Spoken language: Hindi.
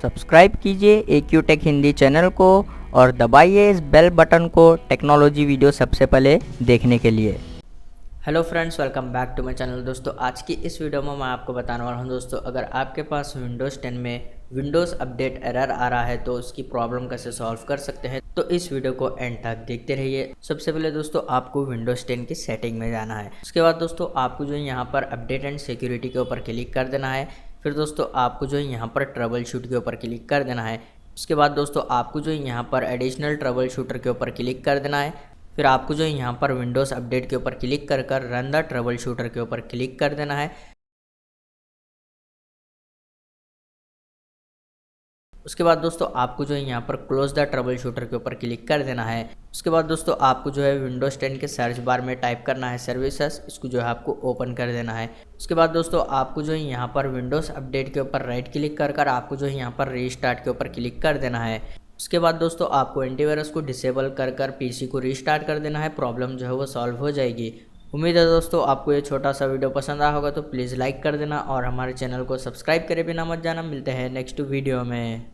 सब्सक्राइब कीजिए AQ टेक हिंदी चैनल को और दबाइए इस बेल बटन को टेक्नोलॉजी वीडियो सबसे पहले देखने के लिए। Hello friends, welcome back to my channel. दोस्तों, आज की इस वीडियो में मैं आपको बताने वाला हूं दोस्तों, अगर आपके पास विंडोज़ 10 में विंडोज़ अपडेट एरर आ रहा है तो उसकी प्रॉब्लम कैसे सॉल्व कर सकते हैं। तो इस वीडियो को एंड तक देखते रहिए। सबसे पहले दोस्तों आपको विंडोज़ 10 की सेटिंग में जाना है। उसके बाद दोस्तों आपको जो है यहाँ पर अपडेट एंड सिक्योरिटी के ऊपर क्लिक कर देना है। फिर दोस्तों आपको जो है यहाँ पर ट्रबल शूट के ऊपर क्लिक कर देना है। उसके बाद दोस्तों आपको जो है यहाँ पर एडिशनल ट्रबल शूटर के ऊपर क्लिक कर देना है। फिर आपको जो है यहाँ पर विंडोज़ अपडेट के ऊपर क्लिक कर रन द ट्रबल शूटर के ऊपर क्लिक कर देना है। उसके बाद दोस्तों आपको जो है यहाँ पर क्लोज द ट्रबल शूटर के ऊपर क्लिक कर देना है। उसके बाद दोस्तों आपको जो है विंडोज़ 10 के सर्च बार में टाइप करना है सर्विसेज, इसको जो है आपको ओपन कर देना है। उसके बाद दोस्तों आपको जो है यहाँ पर विंडोज़ अपडेट के ऊपर राइट क्लिक कर आपको जो है यहाँ पर रीस्टार्ट के ऊपर क्लिक कर देना है। उसके बाद दोस्तों आपको एंटीवायरस को डिसेबल कर पीसी को रीस्टार्ट कर देना है। प्रॉब्लम जो है वो सॉल्व हो जाएगी। उम्मीद है दोस्तों आपको ये छोटा सा वीडियो पसंद आया होगा, तो प्लीज़ लाइक कर देना और हमारे चैनल को सब्सक्राइब करे बिना मत जाना। मिलते हैं नेक्स्ट वीडियो में।